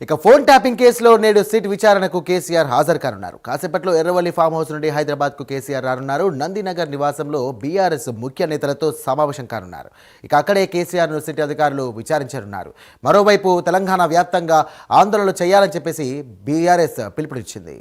ఇక phone tapping కేసులో నేడు సిట్ విచారణకు కేసీఆర్ హాజరు కానున్నారు. కాసేపట్లో ఎర్రవల్లి ఫామ్ హౌస్ నుండి హైదరాబాద్కు కేసీఆర్ రానున్నారు. నందినగర్ నివాసంలో బీఆర్ఎస్ ముఖ్య నేతలతో సమావేశం కానున్నారు. ఇక అక్కడే కేసీఆర్ను సిట్ అధికారులు విచారించనున్నారు. మరోవైపు తెలంగాణ వ్యాప్తంగా ఆందోళనలు చేయాలని చెప్పేసి బీఆర్ఎస్ పిలుపునిచ్చింది.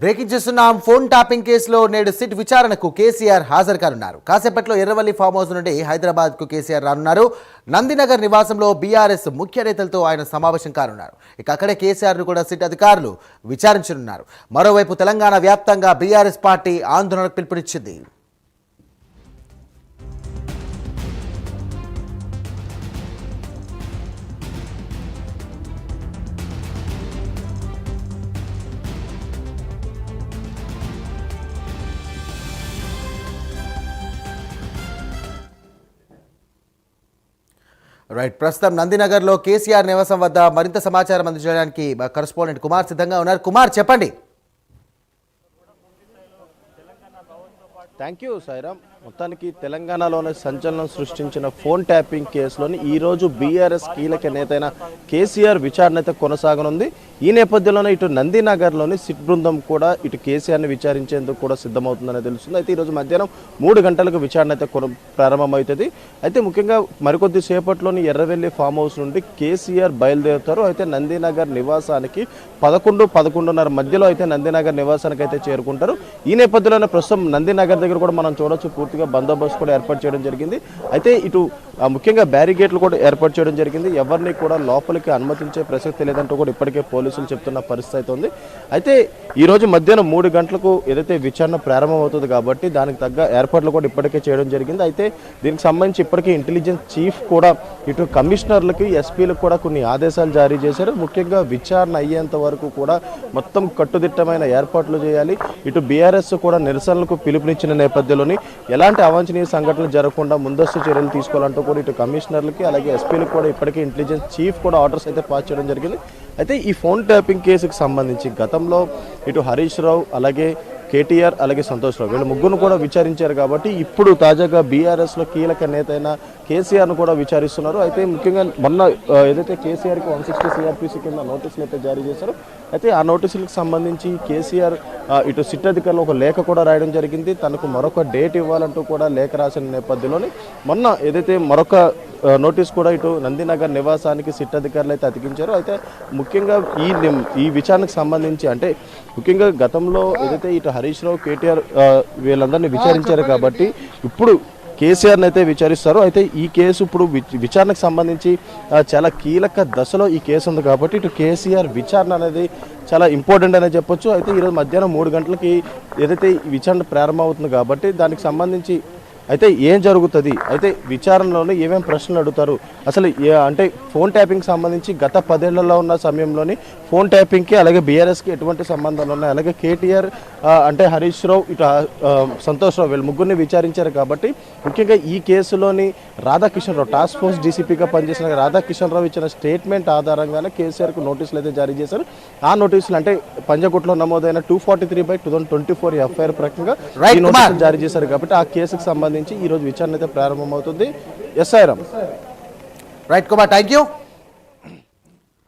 బ్రేకింగ్ చేస్తున్నాం. ఫోన్ ట్యాపింగ్ కేసులో నేడు సిట్ విచారణకు కేసీఆర్ హాజరు కానున్నారు. కాసేపట్లో ఎర్రవల్లి ఫామ్ హౌస్ నుండి హైదరాబాద్కు కేసీఆర్ రానున్నారు. నందినగర్ నివాసంలో బీఆర్ఎస్ ముఖ్య నేతలతో ఆయన సమావేశం కానున్నారు. ఇక అక్కడే కేసీఆర్ను కూడా సిట్ అధికారులు విచారించనున్నారు. మరోవైపు తెలంగాణ వ్యాప్తంగా బీఆర్ఎస్ పార్టీ ఆందోళనకు పిలుపునిచ్చింది. ప్రస్తుతం నందినగర్లో కేసీఆర్ నివాసం వద్ద మరింత సమాచారం అందించడానికి కరెస్పాండెంట్ కుమార్ సిద్ధంగా ఉన్నారు. కుమార్, చెప్పండి. Thank you Sairam. మొత్తానికి తెలంగాణలోనే సంచలనం సృష్టించిన ఫోన్ ట్యాపింగ్ కేసులోని ఈరోజు బీఆర్ఎస్ కీలక నేత అయిన కేసీఆర్ విచారణ అయితే కొనసాగనుంది. ఈ నేపథ్యంలోనే ఇటు నందినగర్లోని సిట్ బృందం కూడా ఇటు కేసీఆర్ని విచారించేందుకు కూడా సిద్ధమవుతుందని తెలుస్తుంది. అయితే ఈరోజు మధ్యాహ్నం 3 గంటలకు విచారణ అయితే ప్రారంభమవుతుంది. అయితే ముఖ్యంగా మరికొద్ది సేపట్లోని ఎర్రవెల్లి ఫామ్ హౌస్ నుండి కేసీఆర్ బయలుదేరుతారు. అయితే నందినగర్ నివాసానికి 11-11:30 మధ్యలో అయితే నందినగర్ నివాసానికి అయితే చేరుకుంటారు. ఈ నేపథ్యంలోనే ప్రస్తుతం నందినగర్ దగ్గర కూడా మనం చూడొచ్చు, పూర్తిగా బందోబస్తు కూడా ఏర్పాటు చేయడం జరిగింది. అయితే ఇటు ముఖ్యంగా బ్యారిగేట్లు కూడా ఏర్పాటు చేయడం జరిగింది. ఎవరిని కూడా లోపలికి అనుమతించే ప్రసక్తి లేదంటూ కూడా ఇప్పటికే పోలీసులు చెప్తున్న పరిస్థితి అయితే ఉంది. అయితే ఈరోజు మధ్యాహ్నం 3 గంటలకు ఏదైతే విచారణ ప్రారంభమవుతుంది కాబట్టి దానికి తగ్గ ఏర్పాట్లు కూడా ఇప్పటికే చేయడం జరిగింది. అయితే దీనికి సంబంధించి ఇప్పటికే ఇంటెలిజెన్స్ చీఫ్ కూడా ఇటు కమిషనర్లకి, ఎస్పీలకు కూడా కొన్ని ఆదేశాలు జారీ చేశారు. ముఖ్యంగా విచారణ అయ్యేంత వరకు కూడా మొత్తం కట్టుదిట్టమైన ఏర్పాట్లు చేయాలి. ఇటు బీఆర్ఎస్ కూడా నిరసనలకు పిలుపునిచ్చిన నేపథ్యంలోని ఎలాంటి అవాంఛనీయ సంఘటనలు జరగకుండా ముందస్తు చర్యలు తీసుకోవాలంటూ కూడా ఇటు కమిషనర్లకి అలాగే ఎస్పీలకు కూడా ఇప్పటికే ఇంటెలిజెన్స్ చీఫ్ కూడా ఆర్డర్స్ అయితే పాస్ చేయడం జరిగింది. అయితే ఈ ఫోన్ ట్యాపింగ్ కేసుకు సంబంధించి గతంలో ఇటు హరీష్ రావు అలాగే కేటీఆర్ అలాగే సంతోష్ రావు వీళ్ళు ముగ్గురు కూడా విచారించారు. కాబట్టి ఇప్పుడు తాజాగా బీఆర్ఎస్లో కీలక నేత అయిన కేసీఆర్ను కూడా విచారిస్తున్నారు. అయితే ముఖ్యంగా మొన్న ఏదైతే కేసీఆర్కి 160 CRPC కింద నోటీసులు అయితే జారీ చేశారు. అయితే ఆ నోటీసులకు సంబంధించి కేసీఆర్ ఇటు సిట్ అధికారులు ఒక లేఖ కూడా రాయడం జరిగింది. తనకు మరొక డేట్ ఇవ్వాలంటూ కూడా లేఖ రాసిన నేపథ్యంలోని మొన్న ఏదైతే మరొక నోటీస్ కూడా ఇటు నందినగర్ నివాసానికి సిట్ అధికారులు అయితే అతికించారు. అయితే ముఖ్యంగా ఈ విచారణకు సంబంధించి అంటే ముఖ్యంగా గతంలో ఏదైతే ఇటు హరీష్ రావు, కేటీఆర్ వీళ్ళందరినీ విచారించారు కాబట్టి ఇప్పుడు కేసీఆర్ని అయితే విచారిస్తారు. అయితే ఈ కేసు ఇప్పుడు విచారణకు సంబంధించి చాలా కీలక దశలో ఈ కేసు ఉంది కాబట్టి ఇటు కేసీఆర్ విచారణ అనేది చాలా ఇంపార్టెంట్ అనే చెప్పొచ్చు. అయితే ఈరోజు మధ్యాహ్నం 3 గంటలకి ఏదైతే విచారణ ప్రారంభమవుతుంది కాబట్టి దానికి సంబంధించి అయితే ఏం జరుగుతుంది, అయితే విచారణలోనే ఏమేమి ప్రశ్నలు అడుగుతారు, అసలు అంటే ఫోన్ ట్యాపింగ్ సంబంధించి గత 10 ఏళ్లలో ఉన్న సమయంలోని ఫోన్ ట్యాపింగ్కి అలాగే బీఆర్ఎస్కి ఎటువంటి సంబంధాలు ఉన్నాయి, అలాగే కేటీఆర్ అంటే హరీష్ రావు ఇటు సంతోష్ రావు వీళ్ళు ముగ్గురిని విచారించారు. కాబట్టి ముఖ్యంగా ఈ కేసులోని రాధాకిషన్ రావు టాస్క్ ఫోర్స్ డీసీపీగా పనిచేసిన రాధాకిషన్ రావు ఇచ్చిన స్టేట్మెంట్ ఆధారంగానే కేసీఆర్కు నోటీసులు అయితే జారీ చేశారు. ఆ నోటీసులు అంటే పంజగుట్లో నమోదైన 243/2024 ఎఫ్ఐఆర్ ప్రకారంగా ఈ నోటీసులు జారీ చేశారు. కాబట్టి ఆ కేసుకు సంబంధించి ఈ రోజు విచారణ అయితే ప్రారంభమవుతుంది. Yes Sairam. Right Kumar, thank you.